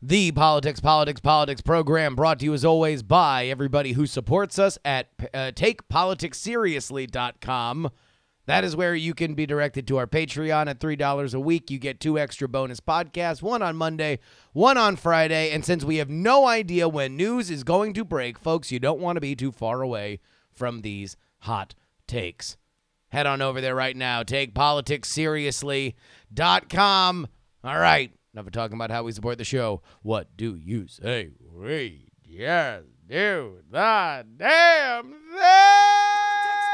The Politics program brought to you as always by everybody who supports us at TakePoliticsSeriously.com. That is where you can be directed to our Patreon at $3 a week. You get 2 extra bonus podcasts, one on Monday, one on Friday. And since we have no idea when news is going to break, folks, you don't want to be too far away from these hot takes. Head on over there right now, TakePoliticsSeriously.com. All right, enough of talking about how we support the show. What do you say? We just do the damn thing!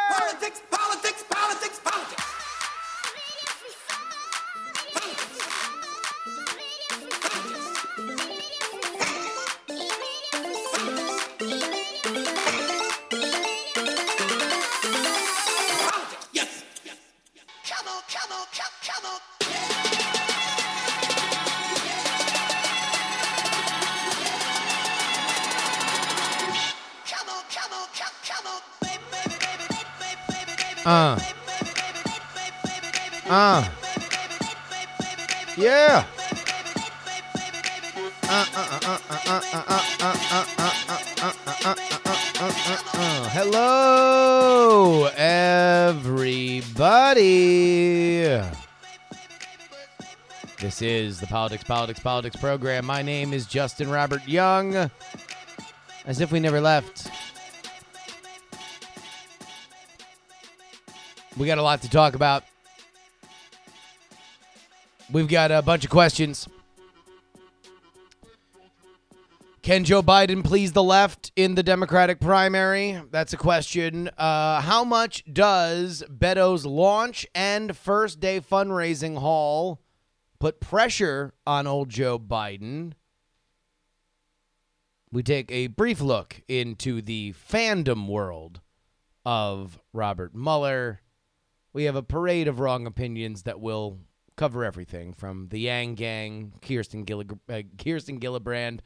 Politics, politics, politics, politics. Yes. Come on, come on, come on. Yeah. Hello, everybody. This is the Politics program. My name is Justin Robert Young. As if we never left. We got a lot to talk about. We've got a bunch of questions. Can Joe Biden please the left in the Democratic primary? That's a question. How much does Beto's launch and first day fundraising haul put pressure on old Joe Biden? We take a brief look into the fandom world of Robert Mueller. We have a parade of wrong opinions that will cover everything from the Yang Gang, Kirsten Gillibrand,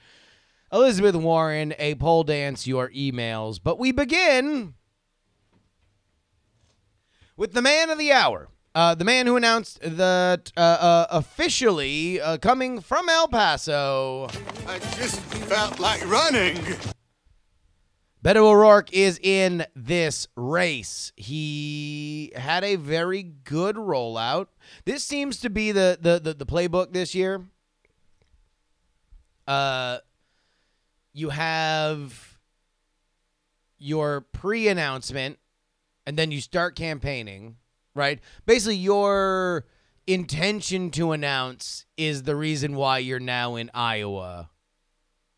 Elizabeth Warren, a pole dance, your emails. But we begin with the man of the hour, the man who announced that officially coming from El Paso. I just felt like running. Beto O'Rourke is in this race. He had a very good rollout. This seems to be the playbook this year. You have your pre-announcement, and then you start campaigning, right? Basically, your intention to announce is the reason why you're now in Iowa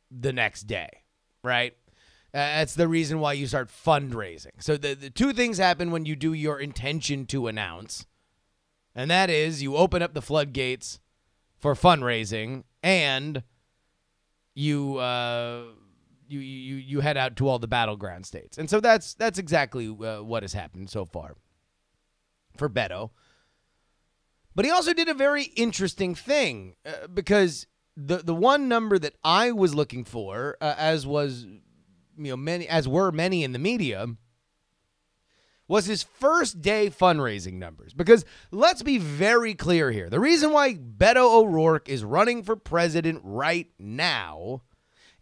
the next day, right? That's the reason why you start fundraising. So the two things happen when you do your intention to announce, and that is you open up the floodgates for fundraising, and you head out to all the battleground states. And so that's exactly what has happened so far for Beto. But he also did a very interesting thing because the one number that I was looking for, as were many in the media, was his first day fundraising numbers. Because let's be very clear here. The reason why Beto O'Rourke is running for president right now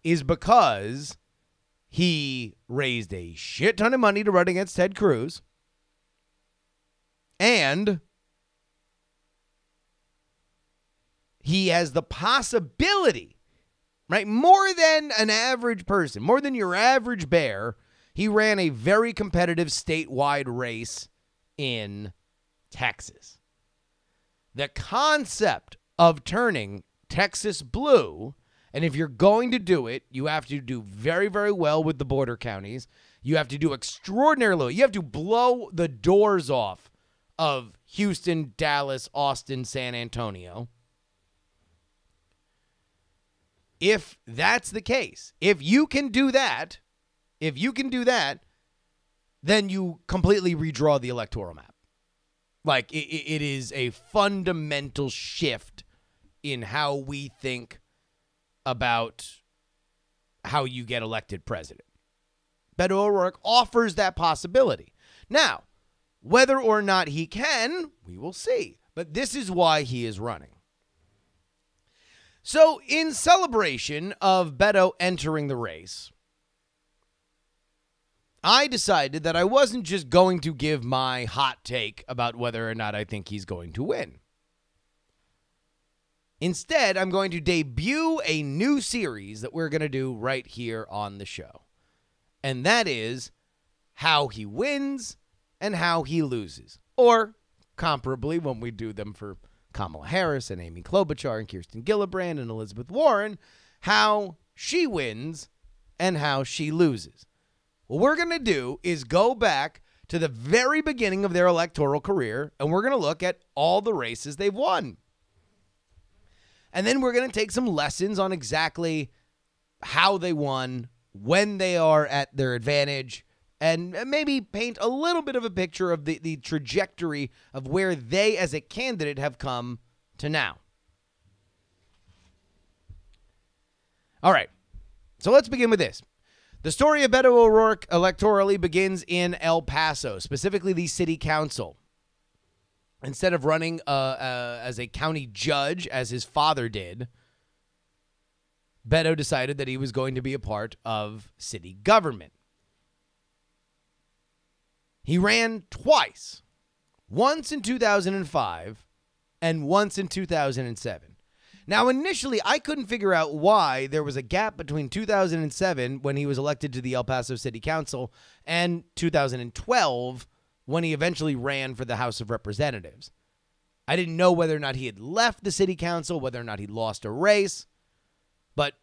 is because he raised a shit ton of money to run against Ted Cruz. And he has the possibility, right? More than an average person, more than your average bear, he ran a very competitive statewide race in Texas. The concept of turning Texas blue, and if you're going to do it, you have to do very, very well with the border counties. You have to do extraordinarily well. You have to blow the doors off of Houston, Dallas, Austin, San Antonio. If that's the case, if you can do that, then you completely redraw the electoral map. Like, it is a fundamental shift in how we think about how you get elected president. Beto O'Rourke offers that possibility. Now, whether or not he can, we will see. But this is why he is running. So, in celebration of Beto entering the race, I decided that I wasn't just going to give my hot take about whether or not I think he's going to win. Instead, I'm going to debut a new series that we're going to do right here on the show. And that is how he wins and how he loses. Or, comparably, when we do them for Kamala Harris and Amy Klobuchar and Kirsten Gillibrand and Elizabeth Warren, how she wins and how she loses. What we're going to do is go back to the very beginning of their electoral career, and we're going to look at all the races they've won. And then we're going to take some lessons on exactly how they won, when they are at their advantage, and maybe paint a little bit of a picture of the trajectory of where they as a candidate have come to now. All right, so let's begin with this. The story of Beto O'Rourke electorally begins in El Paso, specifically the city council. Instead of running as a county judge, as his father did, Beto decided that he was going to be a part of city government. He ran twice, once in 2005 and once in 2007. Now, initially, I couldn't figure out why there was a gap between 2007, when he was elected to the El Paso City Council, and 2012, when he eventually ran for the House of Representatives. I didn't know whether or not he had left the city council, whether or not he lost a race. But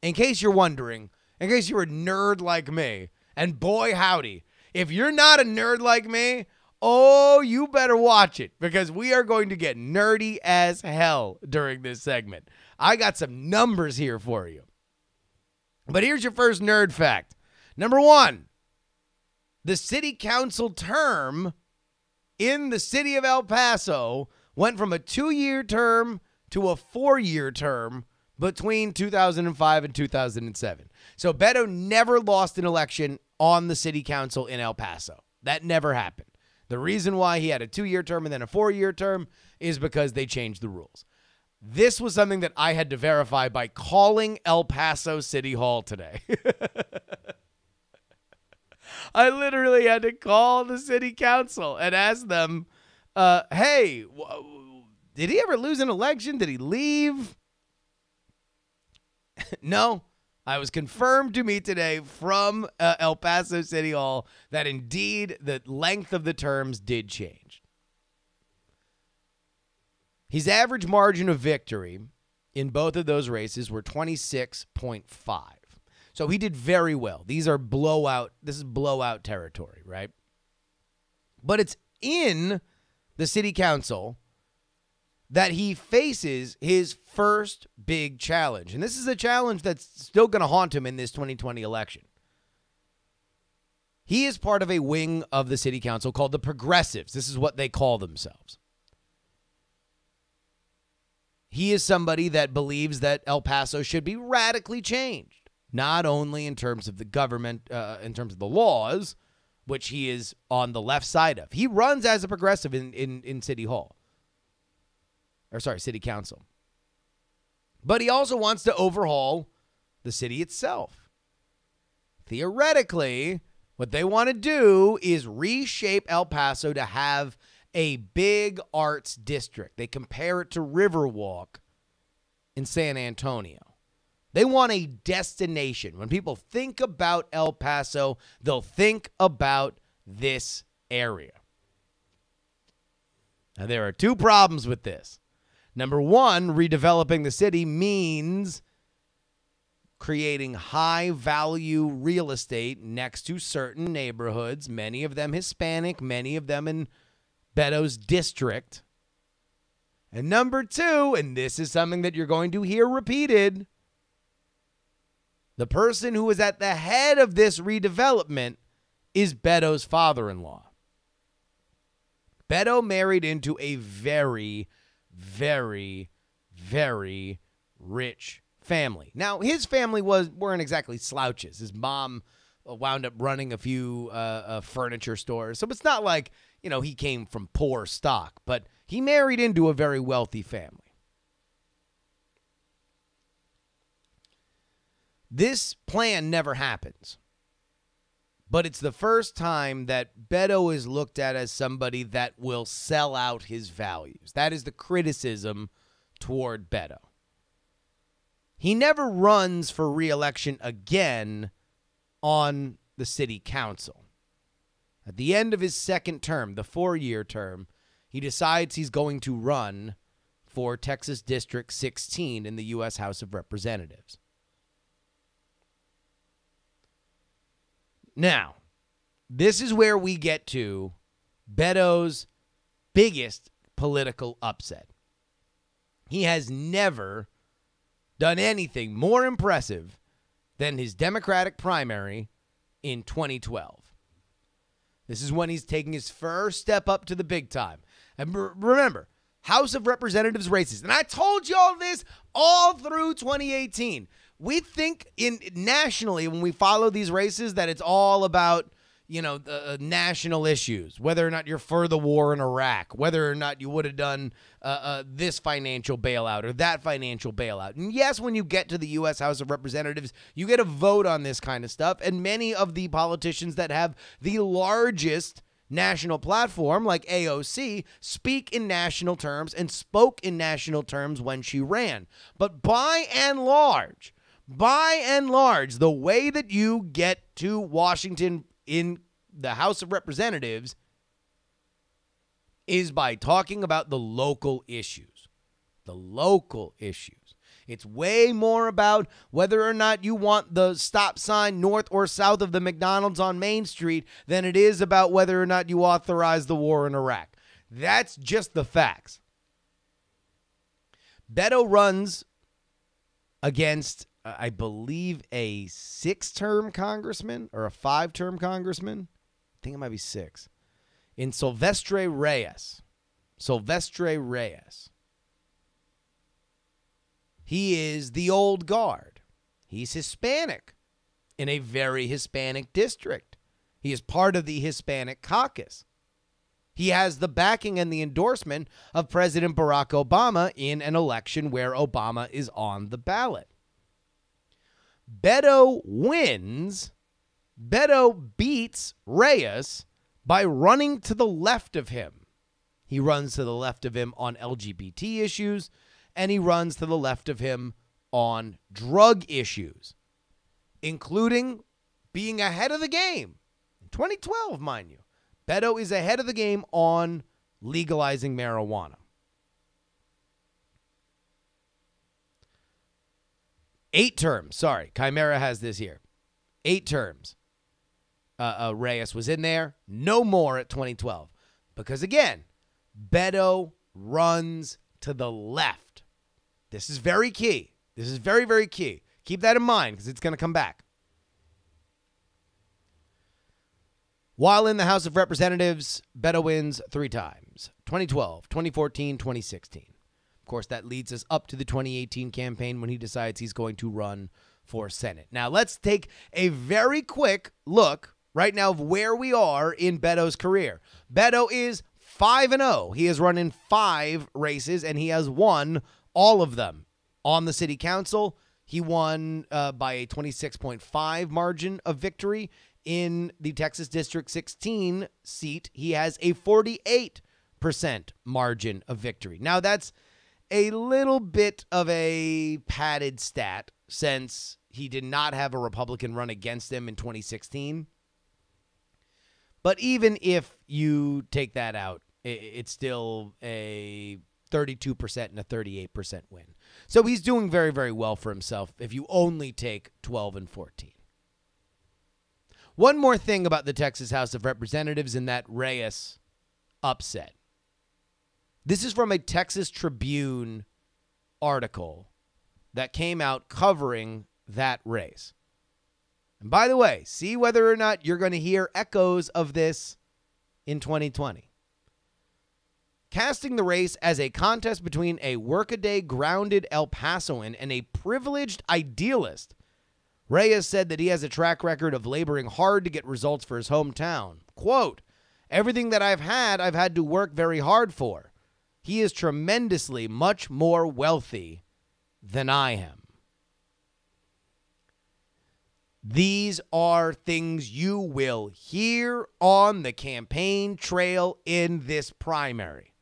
in case you're wondering, in case you're a nerd like me, and boy howdy, if you're not a nerd like me, oh, you better watch it, because we are going to get nerdy as hell during this segment. I got some numbers here for you. But here's your first nerd fact. Number one, the city council term in the city of El Paso went from a 2-year term to a 4-year term between 2005 and 2007. So Beto never lost an election on the city council in El Paso. That never happened. The reason why he had a 2-year term and then a 4-year term is because they changed the rules. This was something that I had to verify by calling El Paso City Hall today. I literally had to call the city council and ask them, hey, did he ever lose an election? Did he leave? No. I was confirmed to me today from El Paso City Hall that indeed the length of the terms did change. His average margin of victory in both of those races were 26.5. So he did very well. These are blowout. This is blowout territory, right? But it's in the city council that he faces his first big challenge. And this is a challenge that's still going to haunt him in this 2020 election. He is part of a wing of the city council called the Progressives. This is what they call themselves. He is somebody that believes that El Paso should be radically changed, not only in terms of the government, in terms of the laws, which he is on the left side of. He runs as a progressive in City Hall. City Council. But he also wants to overhaul the city itself. Theoretically, what they want to do is reshape El Paso to have a big arts district. They compare it to Riverwalk in San Antonio. They want a destination. When people think about El Paso, they'll think about this area. Now, there are two problems with this. Number one, redeveloping the city means creating high-value real estate next to certain neighborhoods, many of them Hispanic, many of them in Beto's district. And number two, and this is something that you're going to hear repeated, the person who is at the head of this redevelopment is Beto's father-in-law. Beto married into a very, very, very rich family. Now, his family weren't exactly slouches. His mom wound up running a few furniture stores. So it's not like, he came from poor stock, but he married into a very wealthy family. This plan never happens. But it's the first time that Beto is looked at as somebody that will sell out his values. That is the criticism toward Beto. He never runs for re-election again on the city council. At the end of his second term, the 4-year term, he decides he's going to run for Texas District 16 in the U.S. House of Representatives. Now, this is where we get to Beto's biggest political upset. He has never done anything more impressive than his Democratic primary in 2012. This is when he's taking his first step up to the big time. And remember, House of Representatives races. And I told you all this all through 2018. We think nationally when we follow these races that it's all about, national issues, whether or not you're for the war in Iraq, whether or not you would have done this financial bailout or that financial bailout. And yes, when you get to the U.S. House of Representatives, you get a vote on this kind of stuff. And many of the politicians that have the largest national platform, like AOC, speak in national terms and spoke in national terms when she ran. But by and large, the way that you get to Washington in the House of Representatives is by talking about the local issues. The local issues. It's way more about whether or not you want the stop sign north or south of the McDonald's on Main Street than it is about whether or not you authorize the war in Iraq. That's just the facts. Beto runs against, I believe, a 6-term congressman or a 5-term congressman. I think it might be 6. In Silvestre Reyes. He is the old guard. He's Hispanic in a very Hispanic district. He is part of the Hispanic caucus. He has the backing and the endorsement of President Barack Obama in an election where Obama is on the ballot. Beto wins. Beto beats Reyes by running to the left of him. He runs to the left of him on LGBT issues, and he runs to the left of him on drug issues, including being ahead of the game. In 2012, mind you, Beto is ahead of the game on legalizing marijuana. 8 terms. Sorry, Chimera has this here. 8 terms. Reyes was in there. No more at 2012. Because again, Beto runs to the left. This is very key. This is very, very key. Keep that in mind because it's going to come back. While in the House of Representatives, Beto wins 3 times. 2012, 2014, 2016. Of course, that leads us up to the 2018 campaign when he decides he's going to run for Senate. Now, let's take a very quick look right now of where we are in Beto's career. Beto is 5-0. He has run in 5 races, and he has won all of them. On the city council, he won by a 26.5 margin of victory. In the Texas District 16 seat, he has a 48% margin of victory. Now, that's a little bit of a padded stat since he did not have a Republican run against him in 2016. But even if you take that out, it's still a 32% and a 38% win. So he's doing very, very well for himself if you only take 12 and 14. One more thing about the Texas House of Representatives in that Reyes upset. This is from a Texas Tribune article that came out covering that race. And by the way, see whether or not you're going to hear echoes of this in 2020. Casting the race as a contest between a workaday grounded El Pasoan and a privileged idealist, Reyes said that he has a track record of laboring hard to get results for his hometown. Quote, "Everything that I've had to work very hard for. He is tremendously much more wealthy than I am." These are things you will hear on the campaign trail in this primary.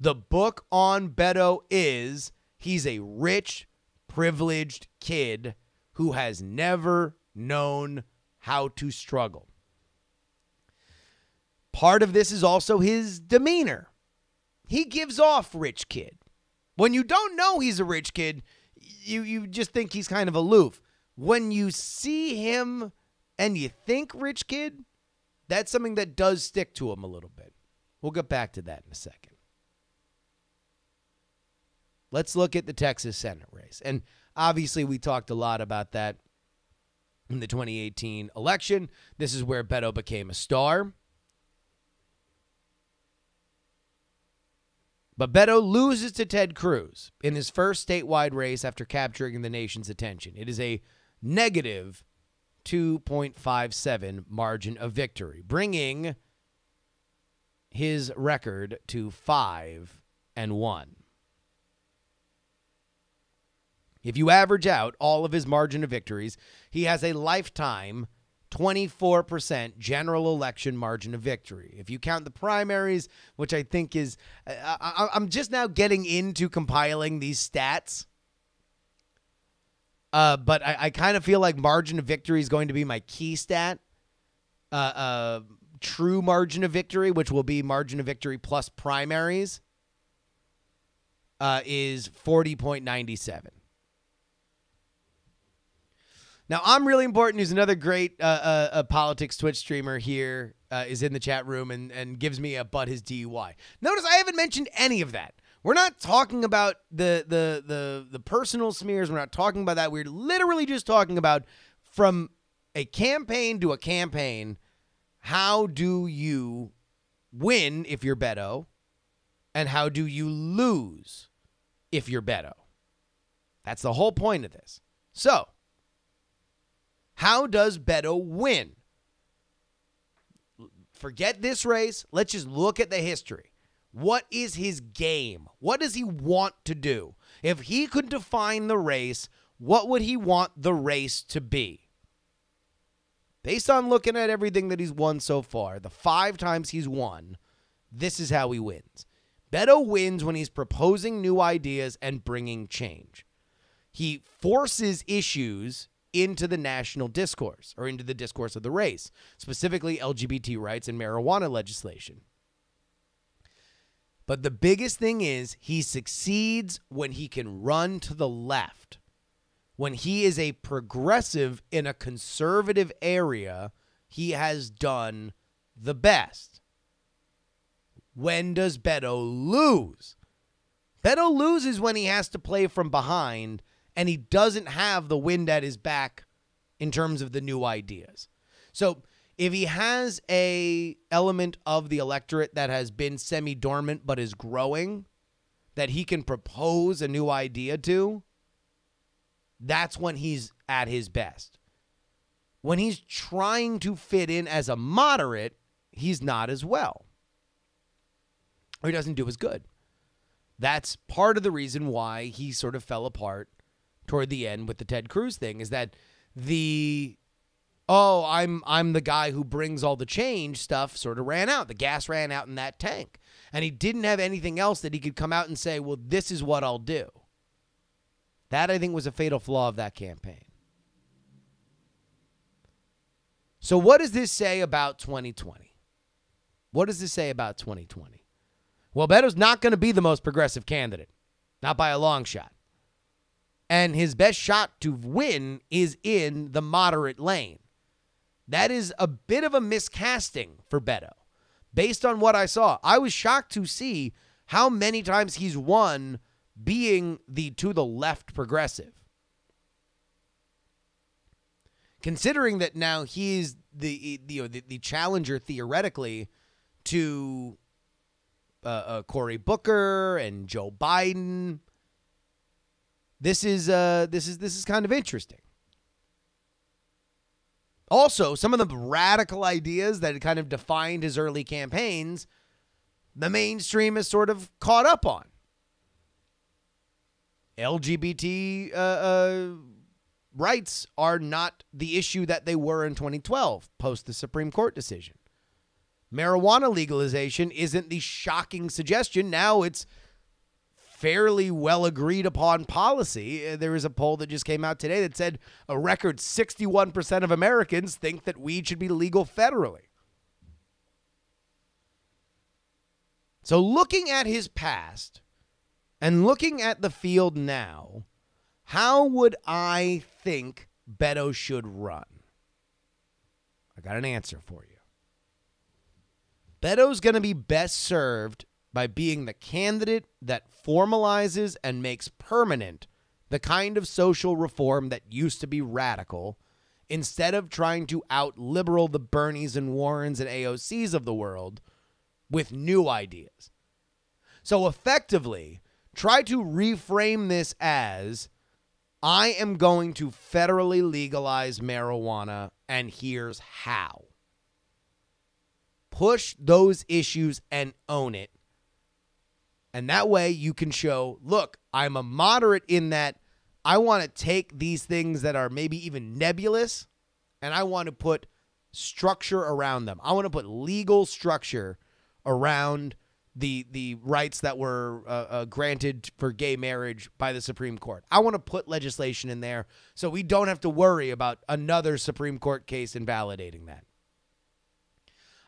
The book on Beto is he's a rich, privileged kid who has never known how to struggle. Part of this is also his demeanor. He gives off rich kid. When you don't know he's a rich kid, you just think he's kind of aloof. When you see him and you think rich kid, that's something that does stick to him a little bit. We'll get back to that in a second. Let's look at the Texas Senate race. And obviously we talked a lot about that in the 2018 election. This is where Beto became a star. But Beto loses to Ted Cruz in his first statewide race after capturing the nation's attention. It is a negative 2.57 margin of victory, bringing his record to 5-1. If you average out all of his margin of victories, he has a lifetime 24% general election margin of victory. If you count the primaries, which I think is, I'm just now getting into compiling these stats. But I kind of feel like margin of victory is going to be my key stat. True margin of victory, which will be margin of victory plus primaries, is 40.97. Now, I'm Really Important, who's another great politics Twitch streamer here, is in the chat room and gives me a but his DUI. Notice I haven't mentioned any of that. We're not talking about the personal smears. We're not talking about that. We're literally just talking about from a campaign to a campaign, how do you win if you're Beto, and how do you lose if you're Beto? That's the whole point of this. So, how does Beto win? Forget this race. Let's just look at the history. What is his game? What does he want to do? If he could define the race, what would he want the race to be? Based on looking at everything that he's won so far, the 5 times he's won, this is how he wins. Beto wins when he's proposing new ideas and bringing change. He forces issues into the national discourse, or into the discourse of the race, specifically LGBT rights and marijuana legislation. But the biggest thing is he succeeds when he can run to the left. When he is a progressive in a conservative area, he has done the best. When does Beto lose? Beto loses when he has to play from behind and he doesn't have the wind at his back in terms of the new ideas. So if he has a element of the electorate that has been semi-dormant but is growing, that he can propose a new idea to, that's when he's at his best. When he's trying to fit in as a moderate, he's not as well. Or he doesn't do as good. That's part of the reason why he sort of fell apart toward the end with the Ted Cruz thing, is that I'm the guy who brings all the change stuff sort of ran out. The gas ran out in that tank. And he didn't have anything else that he could come out and say, well, this is what I'll do. That, I think, was a fatal flaw of that campaign. So what does this say about 2020? What does this say about 2020? Well, Beto's not going to be the most progressive candidate. Not by a long shot. And his best shot to win is in the moderate lane. That is a bit of a miscasting for Beto. Based on what I saw, I was shocked to see how many times he's won being the to the left progressive. Considering that now he's the challenger theoretically to Cory Booker and Joe Biden. This is kind of interesting. Also, some of the radical ideas that kind of defined his early campaigns, the mainstream has sort of caught up on. LGBT rights are not the issue that they were in 2012 post the Supreme Court decision. Marijuana legalization isn't the shocking suggestion. Now it's fairly well agreed upon policy. There is a poll that just came out today that said a record 61% of Americans think that weed should be legal federally. So looking at his past and looking at the field now, how would I think Beto should run? I got an answer for you. Beto's going to be best served by being the candidate that formalizes and makes permanent the kind of social reform that used to be radical, instead of trying to out-liberal the Bernies and Warrens and AOCs of the world with new ideas. So effectively, try to reframe this as, I am going to federally legalize marijuana, and here's how. Push those issues and own it. And that way you can show, look, I'm a moderate in that I want to take these things that are maybe even nebulous, and I want to put structure around them. I want to put legal structure around the rights that were granted for gay marriage by the Supreme Court. I want to put legislation in there so we don't have to worry about another Supreme Court case invalidating that.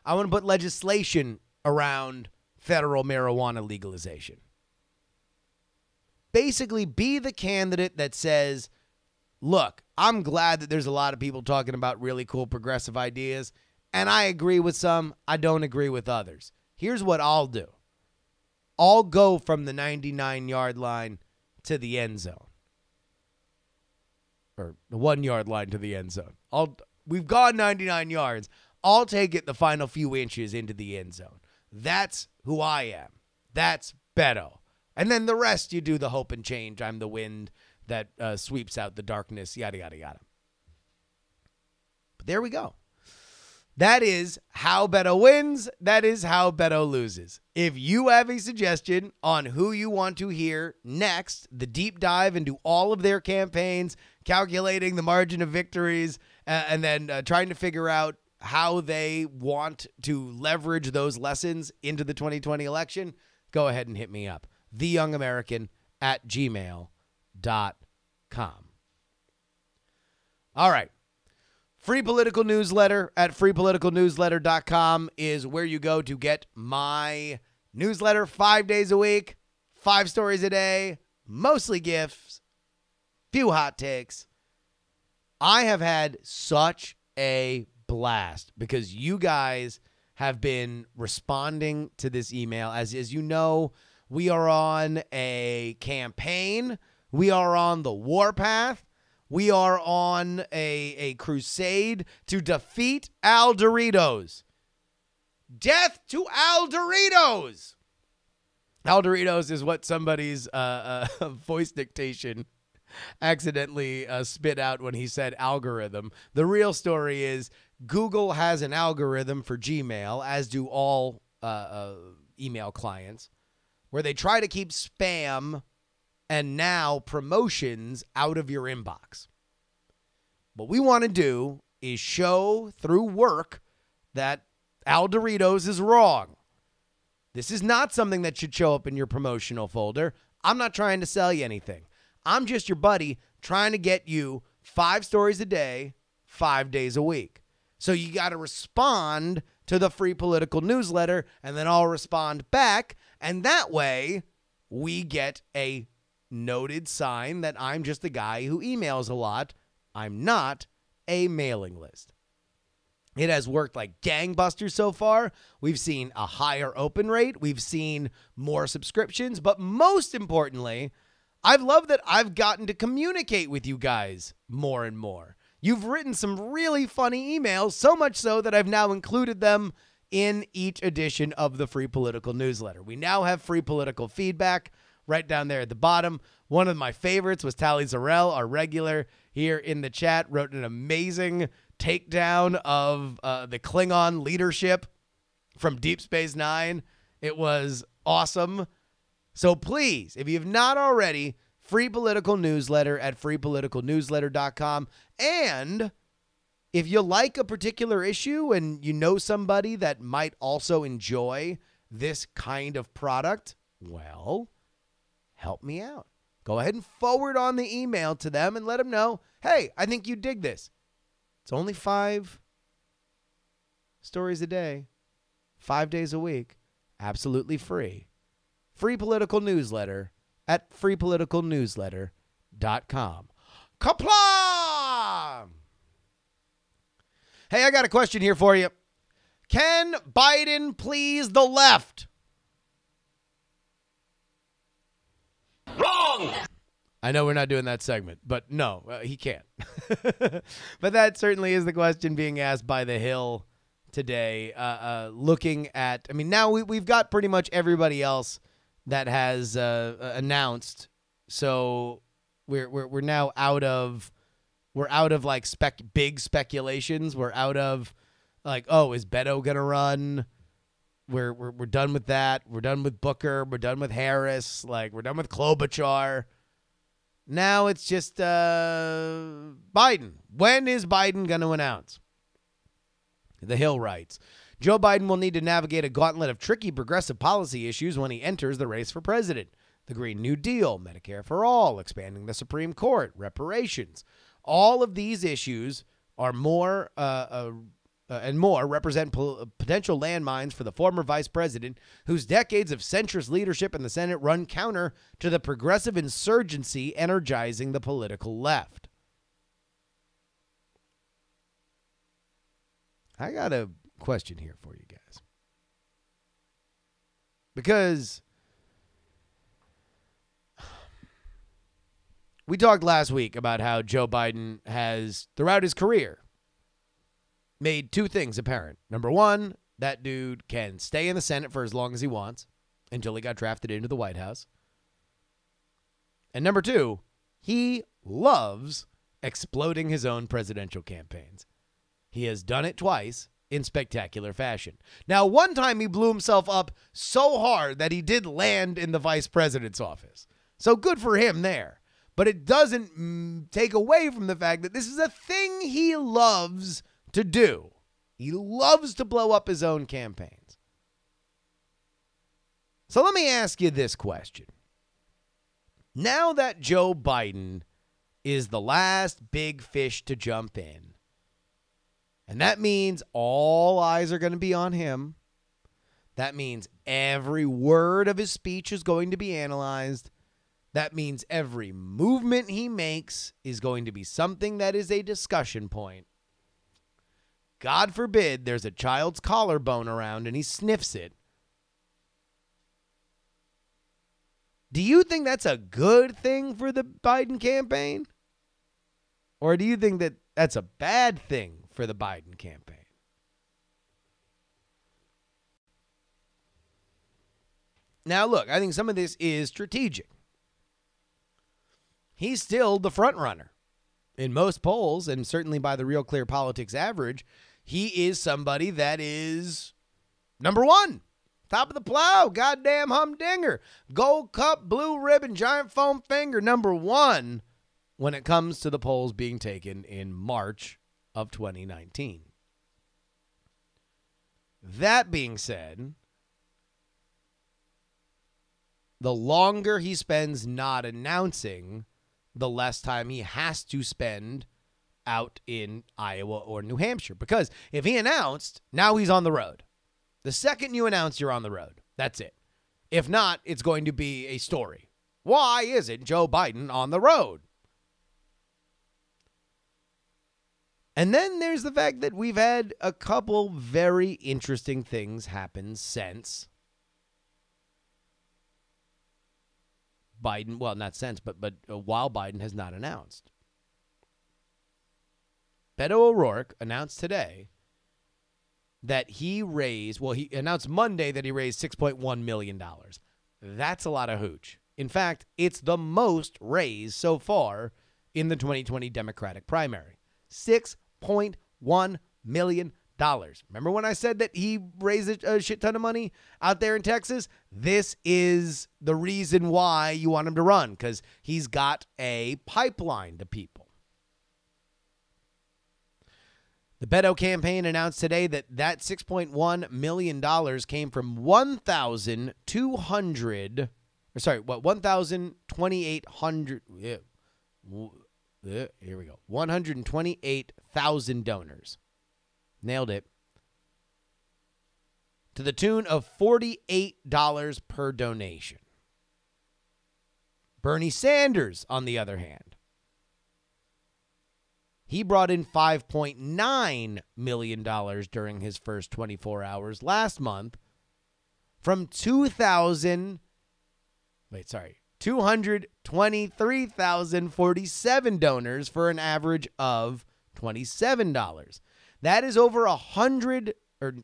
I want to put legislation around federal marijuana legalization. Basically, be the candidate that says, look, I'm glad that there's a lot of people talking about really cool progressive ideas, and I agree with some, I don't agree with others. Here's what I'll do. I'll go from the 99-yard line to the end zone. Or the 1-yard line to the end zone. We've gone 99 yards. I'll take it the final few inches into the end zone. That's who I am. That's Beto. And then the rest, you do the hope and change. I'm the wind that sweeps out the darkness, yada, yada, yada. But there we go. That is how Beto wins. That is how Beto loses. If you have a suggestion on who you want to hear next, the deep dive into all of their campaigns, calculating the margin of victories, and then trying to figure out how they want to leverage those lessons into the 2020 election, go ahead and hit me up. theyoungamerican@gmail.com. All right. Free political newsletter at freepoliticalnewsletter.com is where you go to get my newsletter 5 days a week, 5 stories a day, mostly gifts, few hot takes. I have had such a blast because you guys have been responding to this email. As you know, we are on a campaign. We are on the warpath. We are on a crusade to defeat Al Doritos. Death to Al Doritos! Al Doritos is what somebody's voice dictation accidentally spit out when he said algorithm. The real story is Google has an algorithm for Gmail, as do all email clients, where they try to keep spam and now promotions out of your inbox. What we want to do is show through work that Al Doritos is wrong. This is not something that should show up in your promotional folder. I'm not trying to sell you anything. I'm just your buddy trying to get you 5 stories a day, 5 days a week. So you got to respond to the free political newsletter, and then I'll respond back. And that way we get a noted sign that I'm just a guy who emails a lot. I'm not a mailing list. It has worked like gangbusters so far. We've seen a higher open rate. We've seen more subscriptions. But most importantly, I've loved that I've gotten to communicate with you guys more and more. You've written some really funny emails, so much so that I've now included them in each edition of the Free Political Newsletter. We now have free political feedback right down there at the bottom. One of my favorites was Tally Zarell, our regular here in the chat, wrote an amazing takedown of the Klingon leadership from Deep Space Nine. It was awesome. So please, if you have not already, free political newsletter at freepoliticalnewsletter.com. And if you like a particular issue and you know somebody that might also enjoy this kind of product, well, help me out. Go ahead and forward on the email to them and let them know, hey, I think you dig this. It's only 5 stories a day, 5 days a week, absolutely free. Free political newsletter at freepoliticalnewsletter.com. Kapla! Hey, I got a question here for you. Can Biden please the left? Wrong! I know we're not doing that segment, but no, he can't. But that certainly is the question being asked by The Hill today. Looking at, I mean, now we've got pretty much everybody else that has announced. So we're now out of like big speculations. We're out of like, oh, is Beto gonna run? We're done with that. We're done with Booker. We're done with Harris. Like, we're done with Klobuchar. Now it's just Biden. When is Biden going to announce? The Hill writes, Joe Biden will need to navigate a gauntlet of tricky progressive policy issues when he enters the race for president. The Green New Deal, Medicare for all, expanding the Supreme Court, reparations. All of these issues are more represent potential landmines for the former vice president, whose decades of centrist leadership in the Senate run counter to the progressive insurgency energizing the political left. I got a question here for you guys. Because we talked last week about how Joe Biden has, throughout his career, made 2 things apparent. Number one, that dude can stay in the Senate for as long as he wants until he got drafted into the White House. And number 2, he loves exploding his own presidential campaigns. He has done it twice in spectacular fashion. Now, one time he blew himself up so hard that he did land in the vice president's office. So good for him there. But it doesn't take away from the fact that this is a thing he loves to do. He loves to blow up his own campaigns. So let me ask you this question. Now that Joe Biden is the last big fish to jump in, and that means all eyes are going to be on him. That means every word of his speech is going to be analyzed. That means every movement he makes is going to be something that is a discussion point. God forbid there's a child's collarbone around and he sniffs it. Do you think that's a good thing for the Biden campaign? Or do you think that that's a bad thing for the Biden campaign? Now, look, I think some of this is strategic. He's still the front runner. In most polls, and certainly by the Real Clear Politics average, he is somebody that is number 1. Top of the plow, goddamn humdinger. Gold cup, blue ribbon, giant foam finger, number 1 when it comes to the polls being taken in March of 2019. That being said, the longer he spends not announcing, the less time he has to spend out in Iowa or New Hampshire. Because if he announced, now he's on the road. The second you announce, you're on the road. That's it. If not, it's going to be a story. Why isn't Joe Biden on the road? And then there's the fact that we've had a couple very interesting things happen since Biden, well, not since, but while Biden has not announced. Beto O'Rourke announced today that he announced Monday that he raised $6.1 million. That's a lot of hooch. In fact, it's the most raised so far in the 2020 Democratic primary. $6.1 million. Remember when I said that he raised a shit ton of money out there in Texas? This is the reason why you want him to run, because he's got a pipeline to people. The Beto campaign announced today that $6.1 million came from 1,200, or sorry, what, 1,200, here we go, 128,000 donors. Nailed it. To the tune of $48 per donation. Bernie Sanders, on the other hand, he brought in $5.9 million during his first 24 hours last month from 223,047 donors for an average of $27. That is over 100, or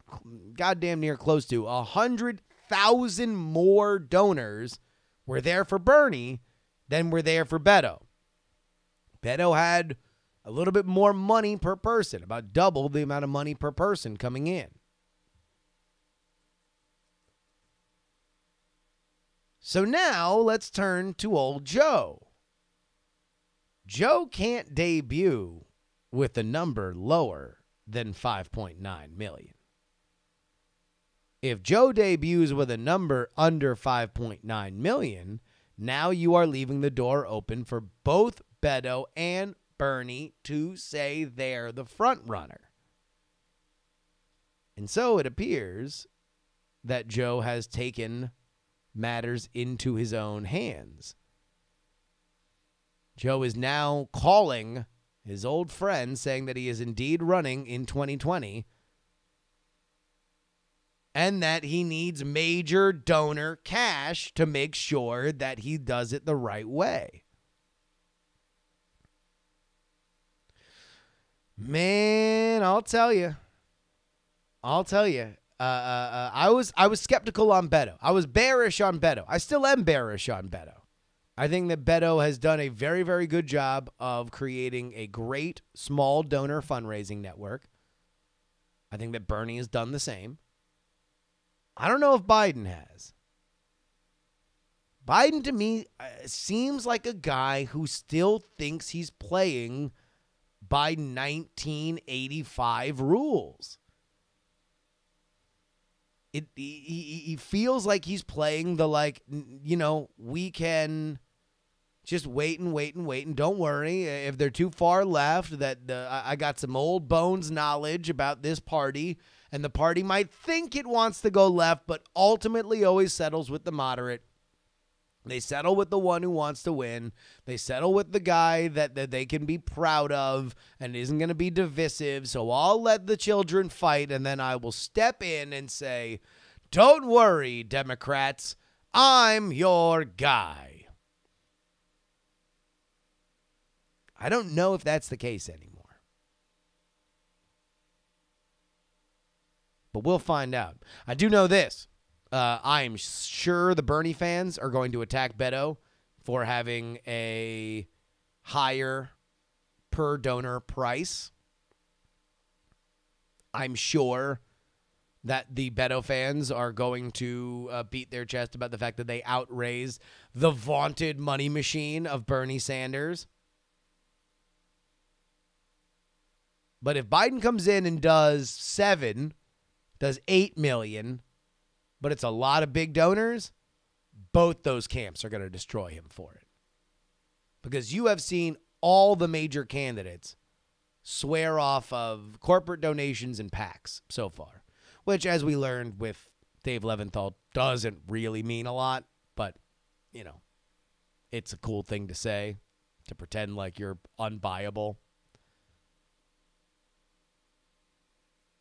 goddamn near close to 100,000 more donors were there for Bernie than were there for Beto. Beto had a little bit more money per person, about double the amount of money per person coming in. So now let's turn to old Joe. Joe can't debut with a number lower than 5.9 million. If Joe debuts with a number under 5.9 million, now you are leaving the door open for both Beto and Bernie to say they're the front runner. And so it appears that Joe has taken matters into his own hands. Joe is now calling his old friend, saying that he is indeed running in 2020 and that he needs major donor cash to make sure that he does it the right way. Man, I'll tell you. I was skeptical on Beto. I was bearish on Beto. I still am bearish on Beto. I think that Beto has done a very, very good job of creating a great small donor fundraising network. I think that Bernie has done the same. I don't know if Biden has. Biden, to me, seems like a guy who still thinks he's playing by 1985 rules. He feels like he's playing the, we can just wait and don't worry. If they're too far left, that I got some old bones knowledge about this party, and the party might think it wants to go left, but ultimately always settles with the moderate. They settle with the one who wants to win. They settle with the guy that they can be proud of and isn't going to be divisive. So I'll let the children fight, and then I will step in and say, don't worry, Democrats, I'm your guy. I don't know if that's the case anymore. But we'll find out. I do know this. I am sure the Bernie fans are going to attack Beto for having a higher per donor price. I'm sure that the Beto fans are going to beat their chest about the fact that they outraised the vaunted money machine of Bernie Sanders. But if Biden comes in and does 8 million, but it's a lot of big donors, both those camps are going to destroy him for it. Because you have seen all the major candidates swear off of corporate donations and PACs so far, which, as we learned with Dave Leventhal, doesn't really mean a lot, but, it's a cool thing to say, to pretend like you're unbuyable.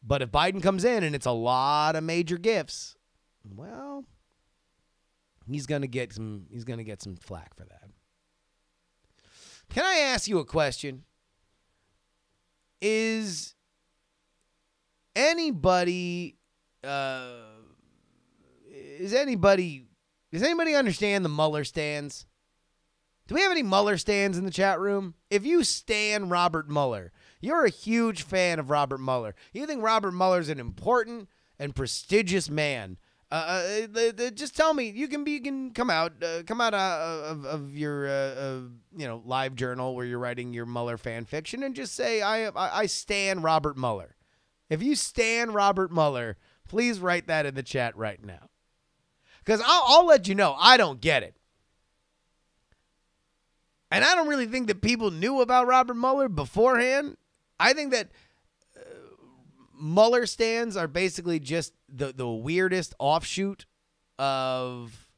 But if Biden comes in and it's a lot of major gifts, well, he's gonna get some flack for that. Can I ask you a question? Is anybody understand the Mueller stands? Do we have any Mueller stands in the chat room? If you stan Robert Mueller, You're a huge fan of Robert Mueller. You think Robert Mueller's an important and prestigious man. Just tell me. You can come out of your live journal where you're writing your Mueller fan fiction and just say I stan Robert Mueller. If you stan Robert Mueller, please write that in the chat right now. Because I'll let you know I don't get it. And I don't really think that people knew about Robert Mueller beforehand. I think that Mueller stands are basically just the weirdest offshoot of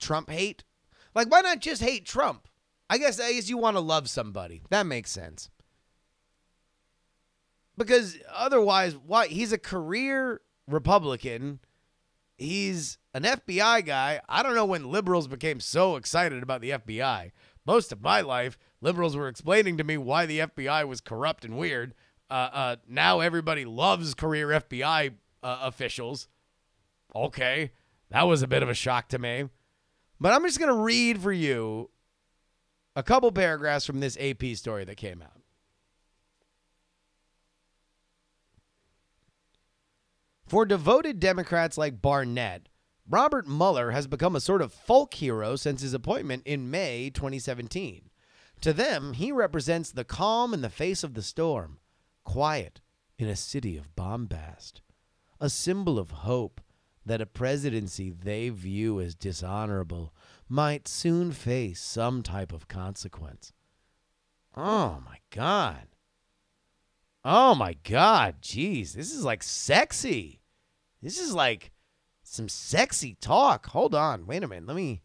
Trump hate. Like, why not just hate Trump? I guess you want to love somebody. That makes sense. Because otherwise, why? He's a career Republican. He's an FBI guy. I don't know when liberals became so excited about the FBI. Most of my life, liberals were explaining to me why the FBI was corrupt and weird. Now everybody loves career FBI officials. Okay, that was a bit of a shock to me. But I'm just going to read for you a couple paragraphs from this AP story that came out. For devoted Democrats like Barnett, Robert Mueller has become a sort of folk hero since his appointment in May 2017. To them, he represents the calm in the face of the storm, quiet in a city of bombast, a symbol of hope that a presidency they view as dishonorable might soon face some type of consequence. Oh, my God. Oh, my God. Jeez, this is like sexy. This is like some sexy talk. Hold on. Wait a minute. Let me,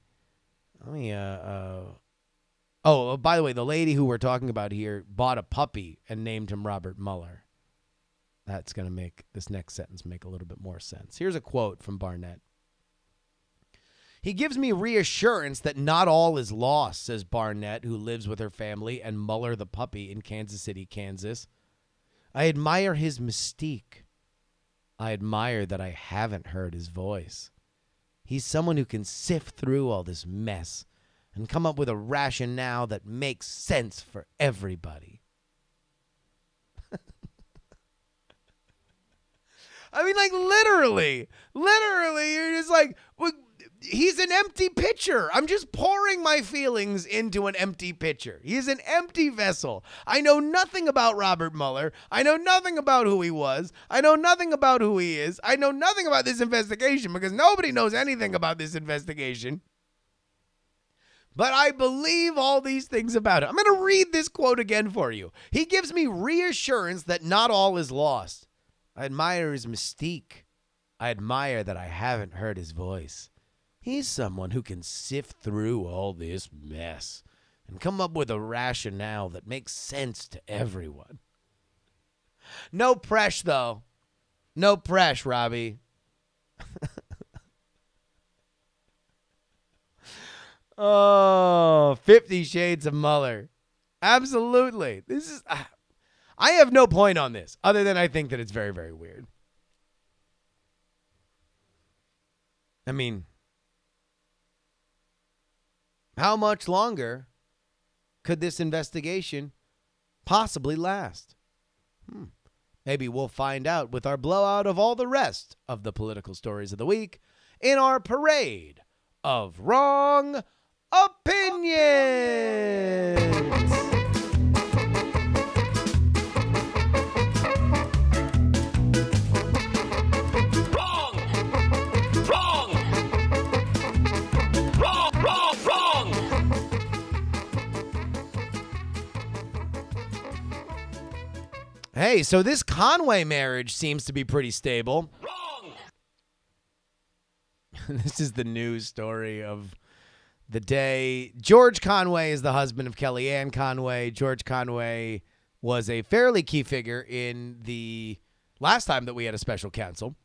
Oh, by the way, the lady who we're talking about here bought a puppy and named him Robert Mueller. That's going to make this next sentence make a little bit more sense. Here's a quote from Barnett. He gives me reassurance that not all is lost, says Barnett, who lives with her family and Mueller the puppy in Kansas City, Kansas. I admire his mystique. I admire that I haven't heard his voice. He's someone who can sift through all this mess and come up with a rationale that makes sense for everybody. I mean, like, literally, you're just like, well, he's an empty pitcher. I'm just pouring my feelings into an empty pitcher. He's an empty vessel. I know nothing about Robert Mueller. I know nothing about who he was. I know nothing about who he is. I know nothing about this investigation because nobody knows anything about this investigation. But I believe all these things about it. I'm going to read this quote again for you. He gives me reassurance that not all is lost. I admire his mystique. I admire that I haven't heard his voice. He's someone who can sift through all this mess and come up with a rationale that makes sense to everyone. No press, though. No press, Robbie. Oh, 50 Shades of Mueller. Absolutely. This is... I have no point on this other than I think that it's very, very weird. I mean, how much longer could this investigation possibly last? Maybe we'll find out with our blowout of all the rest of the political stories of the week in our parade of wrong opinions. Hey, so this Conway marriage seems to be pretty stable. Wrong. This is the news story of the day. George Conway is the husband of Kellyanne Conway. George Conway was a fairly key figure in the last time that we had a special counsel.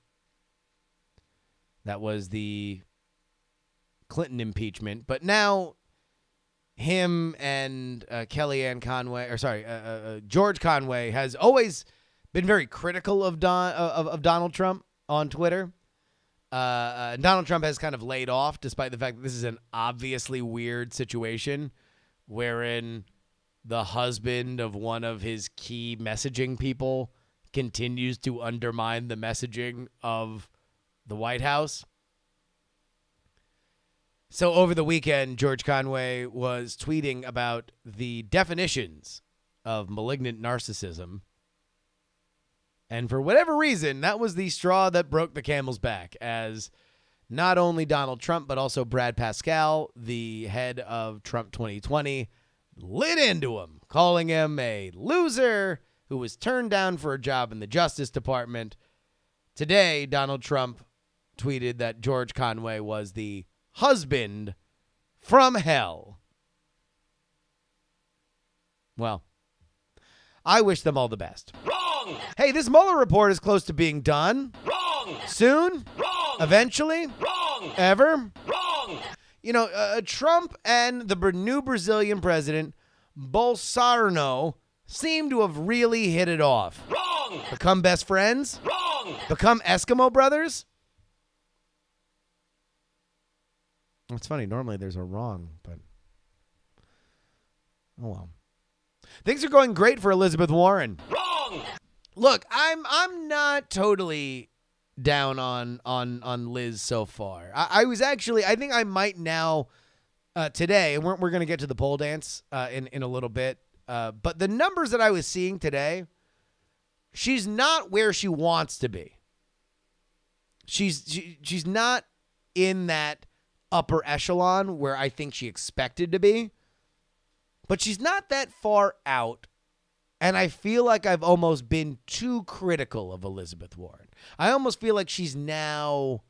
That was the Clinton impeachment. But now him and Kellyanne Conway, George Conway has always been very critical of Donald Trump on Twitter. Donald Trump has kind of laid off, despite the fact that this is an obviously weird situation, wherein the husband of one of his key messaging people continues to undermine the messaging of the White House. So over the weekend, George Conway was tweeting about the definitions of malignant narcissism. And for whatever reason, that was the straw that broke the camel's back, as not only Donald Trump, but also Brad Pascal, the head of Trump 2020, lit into him, calling him a loser who was turned down for a job in the Justice Department. Today, Donald Trump tweeted that George Conway was the husband from hell. Well, I wish them all the best. Wrong! Hey, this Mueller report is close to being done. Wrong! Soon? Wrong! Eventually? Wrong! Ever? Wrong! You know, Trump and the new Brazilian president, Bolsonaro, seem to have really hit it off. Wrong! Become best friends? Wrong! Become Eskimo brothers? It's funny. Normally there's a wrong, but oh well. Things are going great for Elizabeth Warren. Wrong! Look, I'm not totally down on Liz so far. I think I might now today, and we're going to get to the pole dance in a little bit. But the numbers that I was seeing today, she's not where she wants to be. She's not in that upper echelon where I think she expected to be. But she's not that far out. And I feel like I've almost been too critical of Elizabeth Warren. I almost feel like she's now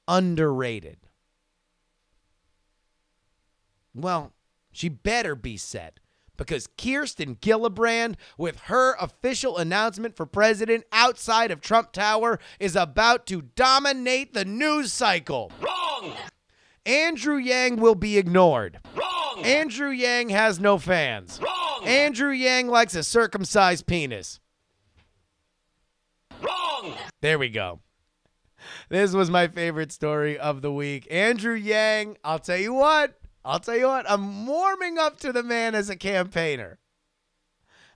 underrated. Well, she better be set, because Kirsten Gillibrand, with her official announcement for president outside of Trump Tower, is about to dominate the news cycle. Wrong! Andrew Yang will be ignored. Wrong! Andrew Yang has no fans. Wrong! Andrew Yang likes a circumcised penis. Wrong! There we go. This was my favorite story of the week. Andrew Yang, I'll tell you what, I'm warming up to the man as a campaigner.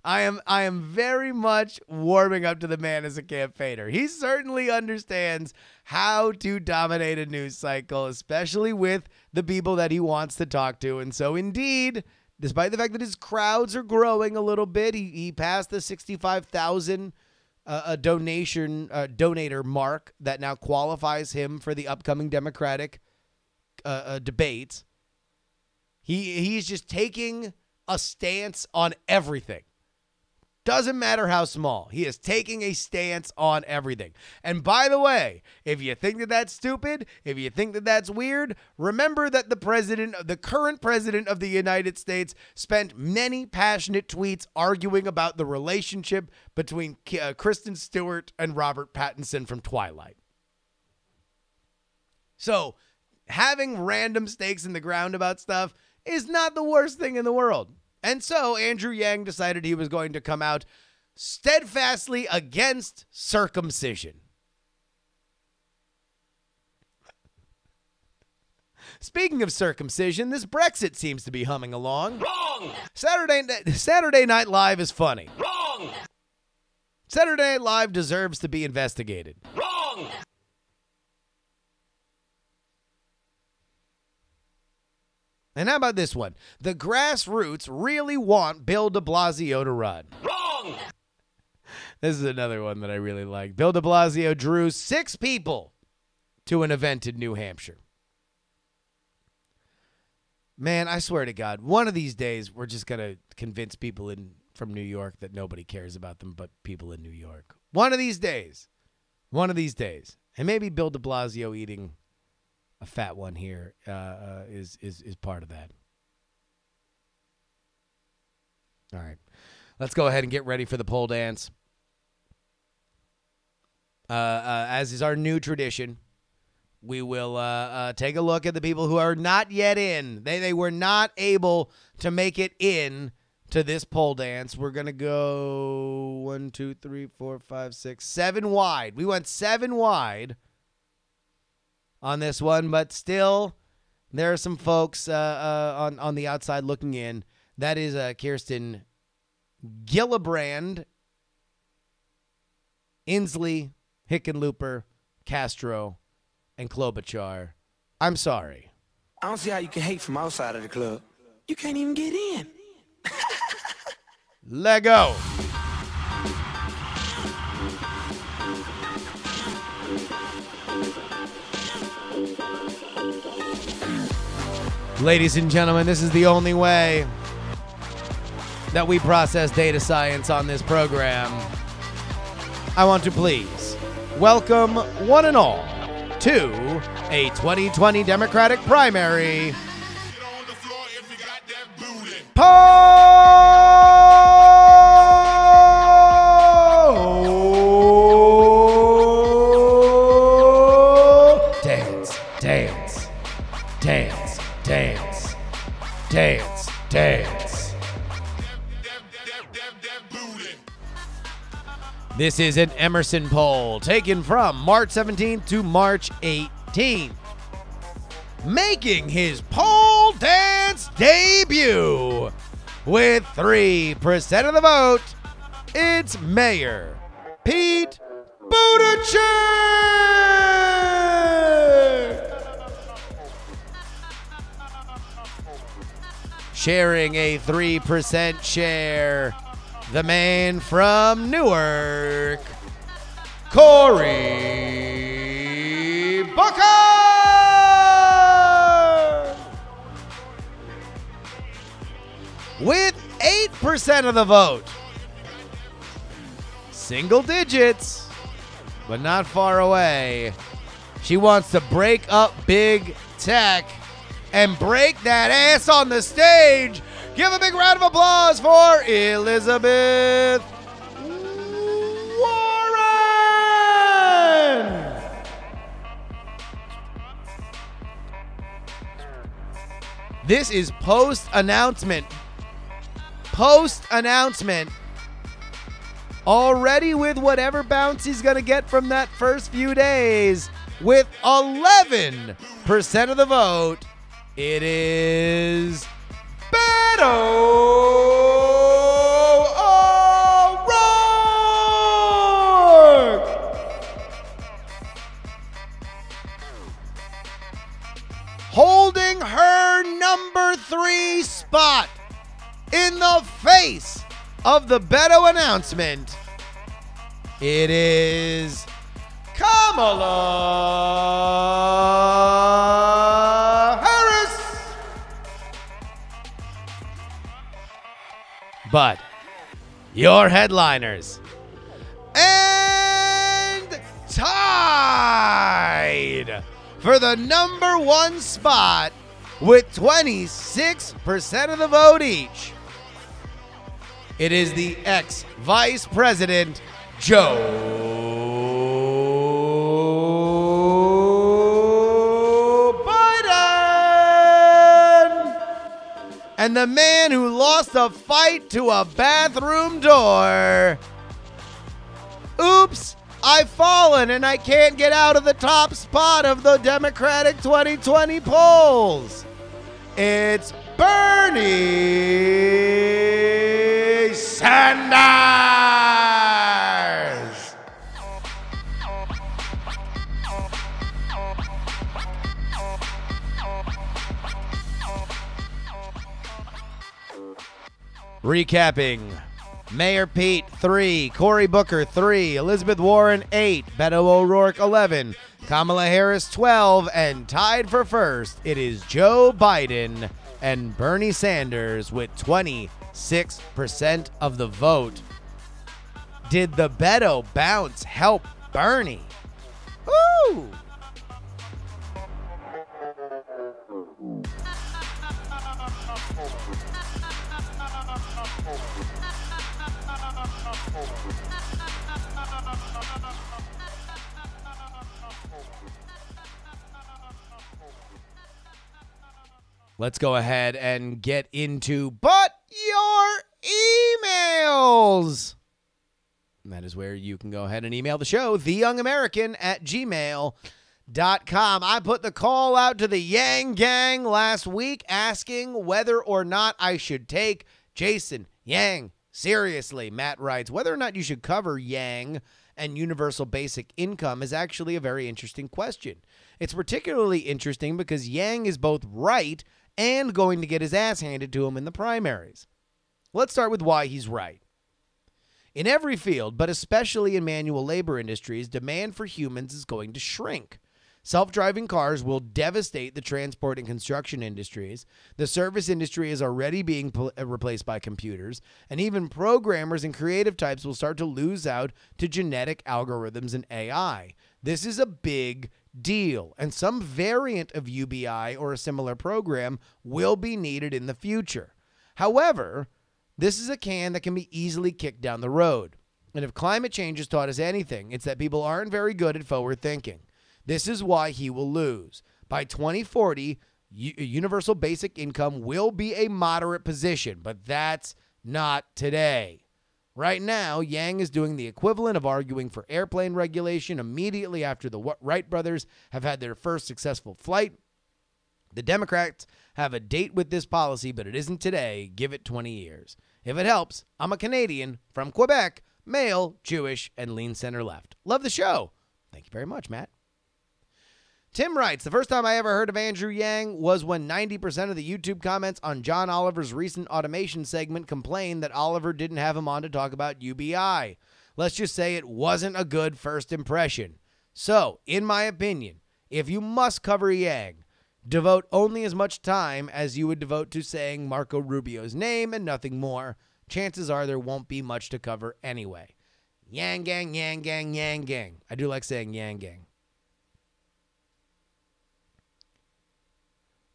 I am very much warming up to the man as a campaigner. He certainly understands how to dominate a news cycle, especially with the people that he wants to talk to. And so indeed, despite the fact that his crowds are growing a little bit, he passed the 65,000 donator mark that now qualifies him for the upcoming Democratic debates. He's just taking a stance on everything. Doesn't matter how small. He is taking a stance on everything. And by the way, if you think that that's stupid, if you think that that's weird, remember that the current president of the United States spent many passionate tweets arguing about the relationship between Kristen Stewart and Robert Pattinson from Twilight. So having random stakes in the ground about stuff is not the worst thing in the world. And so Andrew Yang decided he was going to come out steadfastly against circumcision. Speaking of circumcision, this Brexit seems to be humming along. Wrong! Saturday Night Live is funny. Wrong! Saturday Night Live deserves to be investigated. Wrong! And how about this one? The grassroots really want Bill de Blasio to run. Wrong! This is another one that I really like. Bill de Blasio drew 6 people to an event in New Hampshire. Man, I swear to God, one of these days we're just going to convince people from New York that nobody cares about them but people in New York. One of these days. One of these days. And maybe Bill de Blasio eating a fat one here is part of that. All right. Let's go ahead and get ready for the pole dance. As is our new tradition, we will take a look at the people who are not yet in. They were not able to make it in to this pole dance. We're going to go 1, 2, 3, 4, 5, 6, 7 wide. We went 7 wide on this one, but still there are some folks on the outside looking in. That is Kirsten Gillibrand, Inslee, Hickenlooper, Castro, and Klobuchar. I'm sorry. I don't see how you can hate from outside of the club. You can't even get in. Let go. Ladies and gentlemen, this is the only way that we process data science on this program. I want to please welcome one and all to a 2020 Democratic primary dance, dance, dance, dance, dance, dance. This is an Emerson poll taken from March 17th to March 18th. Making his pole dance debut with 3% of the vote, it's Mayor Pete Buttigieg. Sharing a 3% share, the man from Newark, Cory Booker. With 8% of the vote. Single digits, but not far away. She wants to break up big tech and break that ass on the stage. Give a big round of applause for Elizabeth Warren. This is post-announcement. Post-announcement. Already with whatever bounce he's going to get from that first few days. With 11% of the vote, it is Beto O'Rourke. Holding her number 3 spot in the face of the Beto announcement, it is Kamala Harris. But your headliners, and tied for the number 1 spot with 26% of the vote each, it is the ex-Vice President, Joe Biden. And the man who lost a fight to a bathroom door. Oops, I've fallen and I can't get out of the top spot of the Democratic 2020 polls. It's Bernie Sanders. Recapping: Mayor Pete 3, Cory Booker 3, Elizabeth Warren 8, Beto O'Rourke 11, Kamala Harris 12, and tied for first, it is Joe Biden and Bernie Sanders with 26% of the vote. Did the Beto bounce help Bernie? Woo! Let's go ahead and get into But Your Emails. And that is where you can go ahead and email the show, theyoungamerican@gmail.com. I put the call out to the Yang Gang last week asking whether or not I should take Jason Yang seriously. Matt writes, whether or not you should cover Yang and universal basic income is actually a very interesting question. It's particularly interesting because Yang is both right and going to get his ass handed to him in the primaries. Let's start with why he's right. In every field, but especially in manual labor industries, demand for humans is going to shrink. Self-driving cars will devastate the transport and construction industries. The service industry is already being replaced by computers, and even programmers and creative types will start to lose out to genetic algorithms and AI. This is a big deal, and some variant of UBI or a similar program will be needed in the future. However, this is a can that can be easily kicked down the road. And if climate change has taught us anything, it's that people aren't very good at forward thinking. This is why he will lose. By 2040, universal basic income will be a moderate position, but that's not today. Right now, Yang is doing the equivalent of arguing for airplane regulation immediately after the Wright brothers have had their first successful flight. The Democrats have a date with this policy, but it isn't today. Give it 20 years. If it helps, I'm a Canadian from Quebec, male, Jewish, and lean center left. Love the show. Thank you very much, Matt. Tim writes, the first time I ever heard of Andrew Yang was when 90% of the YouTube comments on John Oliver's recent automation segment complained that Oliver didn't have him on to talk about UBI. Let's just say it wasn't a good first impression. So, in my opinion, if you must cover Yang, devote only as much time as you would devote to saying Marco Rubio's name and nothing more. Chances are there won't be much to cover anyway. Yang Gang, Yang Gang, Yang Gang. I do like saying Yang Gang.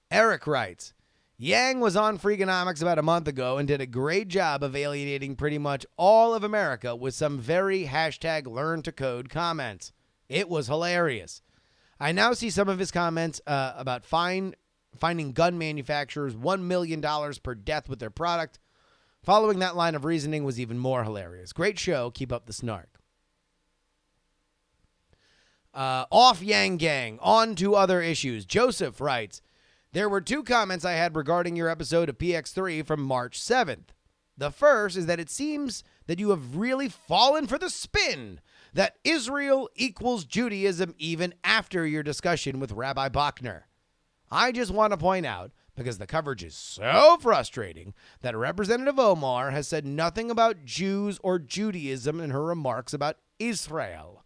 Eric writes, Yang was on Freakonomics about a month ago and did a great job of alienating pretty much all of America with some very #learn-to-code comments. It was hilarious. I now see some of his comments about finding gun manufacturers $1 million per death with their product. Following that line of reasoning was even more hilarious. Great show. Keep up the snark. Off Yang Gang. On to other issues. Joseph writes, there were two comments I had regarding your episode of PX3 from March 7th. The first is that it seems that you have really fallen for the spin that Israel equals Judaism even after your discussion with Rabbi Bachner. I just want to point out, because the coverage is so frustrating, that Representative Omar has said nothing about Jews or Judaism in her remarks about Israel.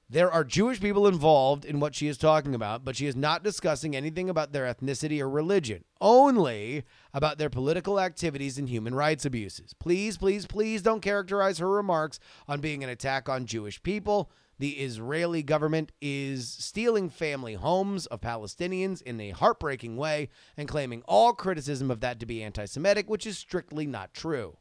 There are Jewish people involved in what she is talking about, but she is not discussing anything about their ethnicity or religion, only about their political activities and human rights abuses. Please, please, please don't characterize her remarks on being an attack on Jewish people. The Israeli government is stealing family homes of Palestinians in a heartbreaking way and claiming all criticism of that to be anti-Semitic, which is strictly not true.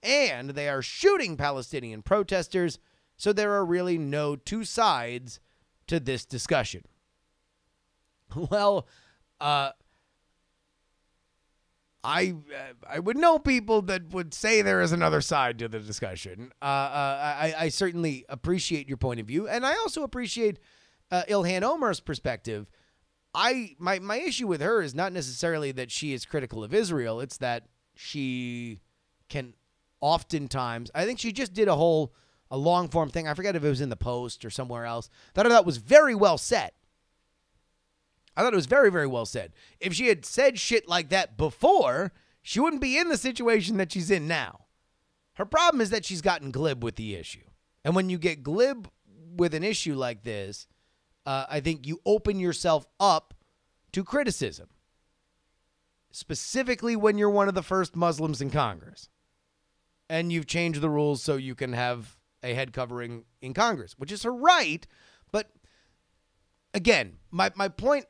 And they are shooting Palestinian protesters. So there are really no two sides to this discussion. Well, I would know people that would say there is another side to the discussion. I certainly appreciate your point of view, and I also appreciate Ilhan Omar's perspective. My issue with her is not necessarily that she is critical of Israel. It's that she can oftentimes, I think she just did a long form thing. I forget if it was in the Post or somewhere else. That I thought was very well said. I thought it was very, very well said. If she had said shit like that before, she wouldn't be in the situation that she's in now. Her problem is that she's gotten glib with the issue. And when you get glib with an issue like this, I think you open yourself up to criticism. Specifically when you're one of the first Muslims in Congress. And you've changed the rules so you can have a head covering in Congress, which is her right. But again, my point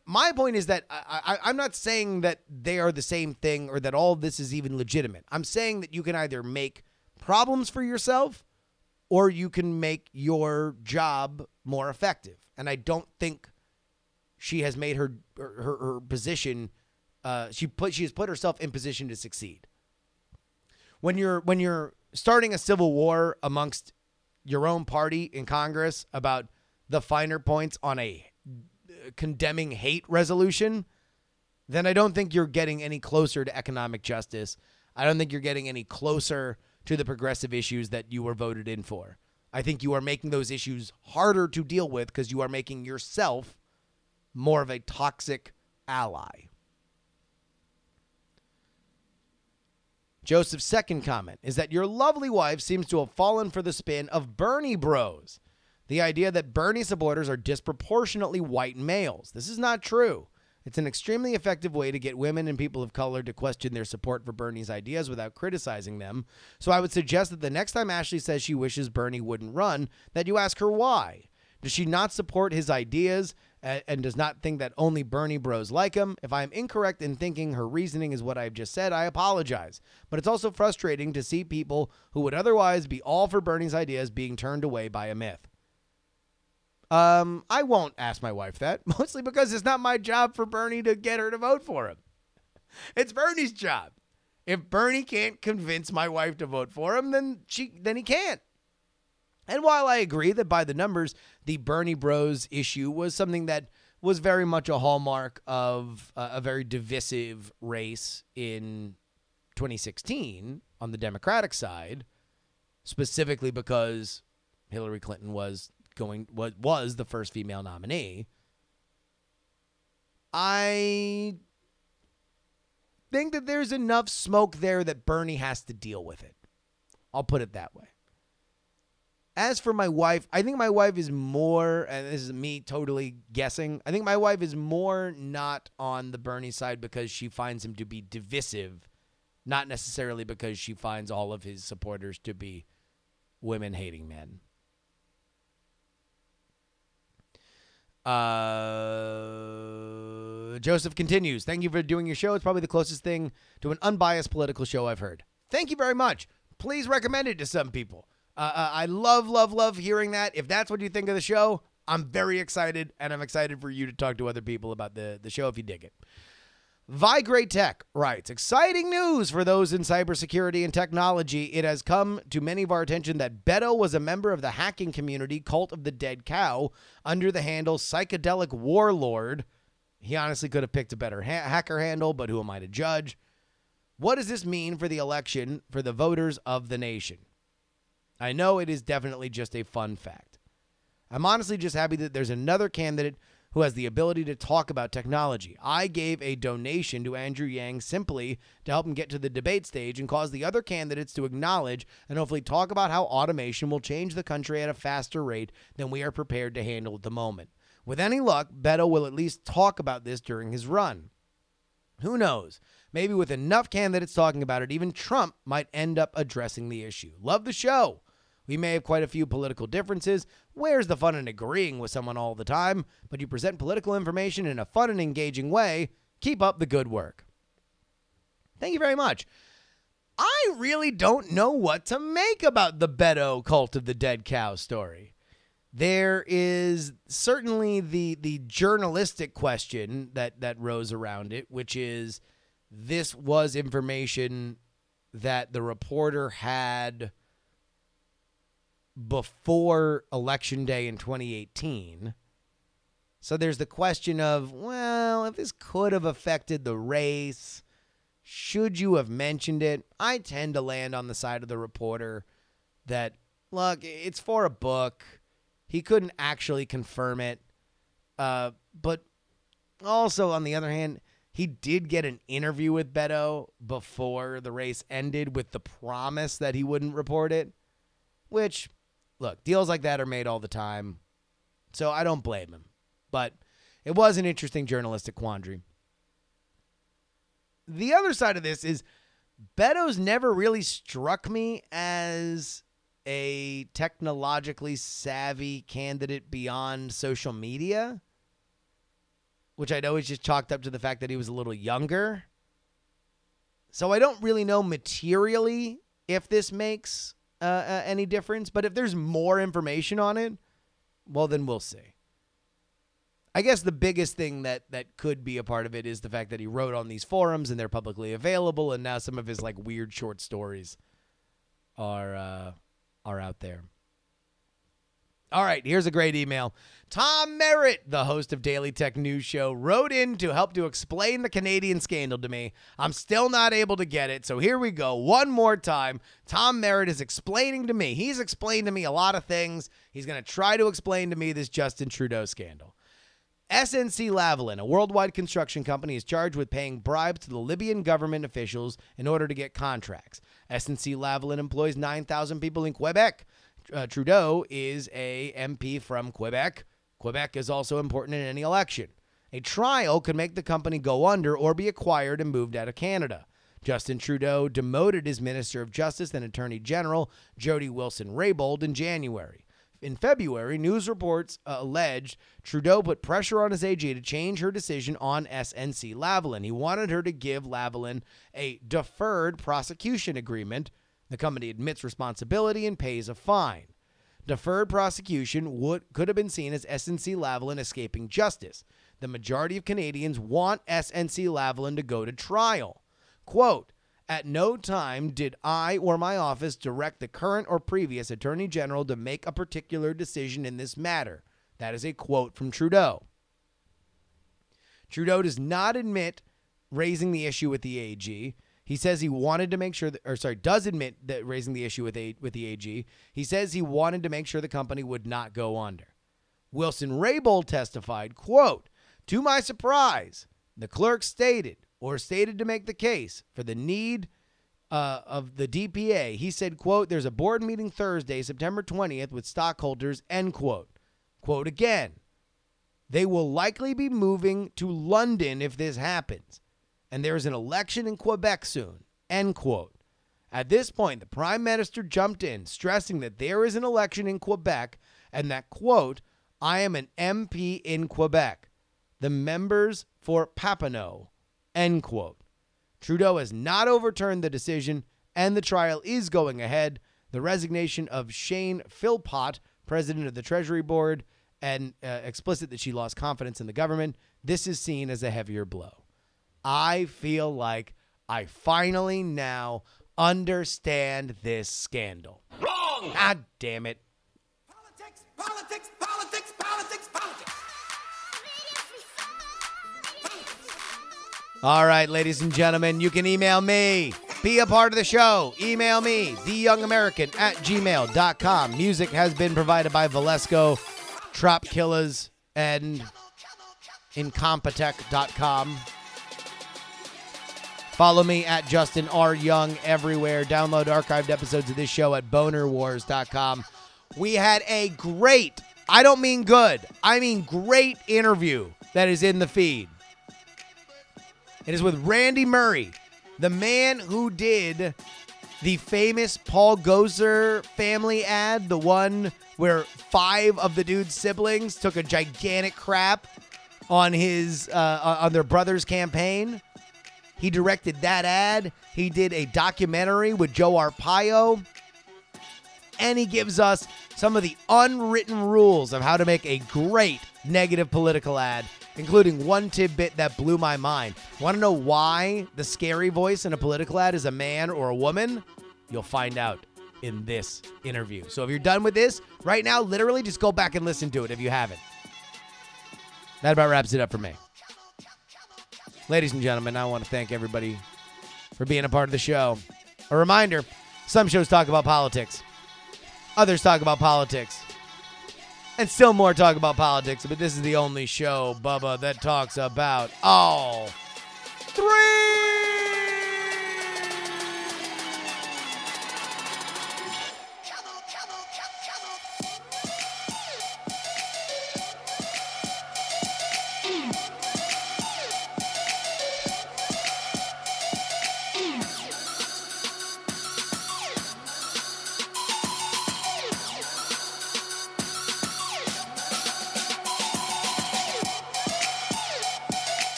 is that I'm not saying that they are the same thing or that all of this is even legitimate. I'm saying that you can either make problems for yourself or you can make your job more effective. And I don't think she has made her position. She has put herself in position to succeed. When you're starting a civil war amongst your own party in Congress about the finer points on a condemning hate resolution, then I don't think you're getting any closer to economic justice. I don't think you're getting any closer to the progressive issues that you were voted in for. I think you are making those issues harder to deal with because you are making yourself more of a toxic ally. Joseph's second comment is that your lovely wife seems to have fallen for the spin of Bernie bros. The idea that Bernie supporters are disproportionately white males. This is not true. It's an extremely effective way to get women and people of color to question their support for Bernie's ideas without criticizing them. So I would suggest that the next time Ashley says she wishes Bernie wouldn't run, that you ask her why. Does she not support his ideas and does not think that only Bernie bros like him? If I am incorrect in thinking her reasoning is what I've just said, I apologize. But it's also frustrating to see people who would otherwise be all for Bernie's ideas being turned away by a myth. I won't ask my wife that, mostly because it's not my job for Bernie to get her to vote for him. It's Bernie's job. If Bernie can't convince my wife to vote for him, then he can't. And while I agree that by the numbers, the Bernie Bros issue was something that was very much a hallmark of a very divisive race in 2016 on the Democratic side, specifically because Hillary Clinton was the first female nominee. I think that there's enough smoke there that Bernie has to deal with it. I'll put it that way. As for my wife, I think my wife is more, and this is me totally guessing, I think my wife is more not on the Bernie side because she finds him to be divisive, not necessarily because she finds all of his supporters to be women-hating men. Joseph continues, thank you for doing your show. It's probably the closest thing to an unbiased political show I've heard. Thank you very much. Please recommend it to some people. I love hearing that. If that's what you think of the show, I'm very excited, and I'm excited for you to talk to other people about the show if you dig it. Vigray Tech writes, exciting news for those in cybersecurity and technology. It has come to many of our attention that Beto was a member of the hacking community Cult of the Dead Cow under the handle Psychedelic Warlord. He honestly could have picked a better hacker handle, but who am I to judge? What does this mean for the election for the voters of the nation? I know it is definitely just a fun fact. I'm honestly just happy that there's another candidate who has the ability to talk about technology. I gave a donation to Andrew Yang simply to help him get to the debate stage and cause the other candidates to acknowledge and hopefully talk about how automation will change the country at a faster rate than we are prepared to handle at the moment. With any luck, Beto will at least talk about this during his run. Who knows? Maybe with enough candidates talking about it, even Trump might end up addressing the issue. Love the show. We may have quite a few political differences. Where's the fun in agreeing with someone all the time? But you present political information in a fun and engaging way. Keep up the good work. Thank you very much. I really don't know what to make about the Beto Cult of the Dead Cow story. There is certainly the journalistic question that rose around it, which is this was information that the reporter had before Election Day in 2018. So there's the question of, well, if this could have affected the race, should you have mentioned it? I tend to land on the side of the reporter that, look, it's for a book. He couldn't actually confirm it. But also, on the other hand, he did get an interview with Beto before the race ended with the promise that he wouldn't report it, which, look, deals like that are made all the time, so I don't blame him. But it was an interesting journalistic quandary. The other side of this is Beto's never really struck me as a technologically savvy candidate beyond social media, which I know is just chalked up to the fact that he was a little younger. So I don't really know materially if this makes any difference, but if there's more information on it, well, then we'll see. I guess the biggest thing that could be a part of it is the fact that he wrote on these forums and they're publicly available, and now some of his like weird short stories are out there. All right, here's a great email. Tom Merritt, the host of Daily Tech News Show, wrote in to help to explain the Canadian scandal to me. I'm still not able to get it, so here we go. One more time. Tom Merritt is explaining to me. He's explained to me a lot of things. He's going to try to explain to me this Justin Trudeau scandal. SNC-Lavalin, a worldwide construction company, is charged with paying bribes to the Libyan government officials in order to get contracts. SNC-Lavalin employs 9,000 people in Quebec. Trudeau is a MP from Quebec. Quebec is also important in any election. A trial could make the company go under or be acquired and moved out of Canada. Justin Trudeau demoted his Minister of Justice and Attorney General, Jody Wilson-Raybould, in January. In February, news reports alleged Trudeau put pressure on his AG to change her decision on SNC-Lavalin. He wanted her to give Lavalin a deferred prosecution agreement. The company admits responsibility and pays a fine. Deferred prosecution could have been seen as SNC-Lavalin escaping justice. The majority of Canadians want SNC-Lavalin to go to trial. Quote, "At no time did I or my office direct the current or previous Attorney General to make a particular decision in this matter." That is a quote from Trudeau. Trudeau does not admit raising the issue with the AG. He says he wanted to make sure does admit that raising the issue with the AG. He says he wanted to make sure the company would not go under. Wilson-Raybould testified, quote, "To my surprise, the clerk stated to make the case for the need of the DPA. He said, quote, there's a board meeting Thursday, September 20th with stockholders, end quote. Quote again, they will likely be moving to London if this happens. And there is an election in Quebec soon, end quote. At this point, the Prime Minister jumped in, stressing that there is an election in Quebec and that, quote, I am an MP in Quebec. The members for Papineau, end quote. Trudeau has not overturned the decision, and the trial is going ahead. The resignation of Shane Philpott, president of the Treasury Board, and explicit that she lost confidence in the government. This is seen as a heavier blow. I feel like I finally now understand this scandal. Wrong! God damn it. Politics, politics, politics, politics, politics. All right, ladies and gentlemen, you can email me. Be a part of the show. Email me, theyoungamerican@gmail.com. Music has been provided by Valesco, Trop Killers, and Incompetech.com. Follow me at Justin R. Young everywhere. Download archived episodes of this show at bonerwars.com. We had a great, I don't mean good, I mean great interview that is in the feed. It is with Randy Murray, the man who did the famous Paul Gozer family ad, the one where 5 of the dude's siblings took a gigantic crap on his on their brother's campaign. He directed that ad. He did a documentary with Joe Arpaio. And he gives us some of the unwritten rules of how to make a great negative political ad, including one tidbit that blew my mind. Want to know why the scary voice in a political ad is a man or a woman? You'll find out in this interview. So if you're done with this, right now, literally just go back and listen to it if you haven't. That about wraps it up for me. Ladies and gentlemen, I want to thank everybody for being a part of the show. A reminder, some shows talk about politics. Others talk about politics. And still more talk about politics, but this is the only show, Bubba, that talks about all 3.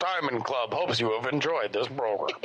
Diamond Club hopes you have enjoyed this program.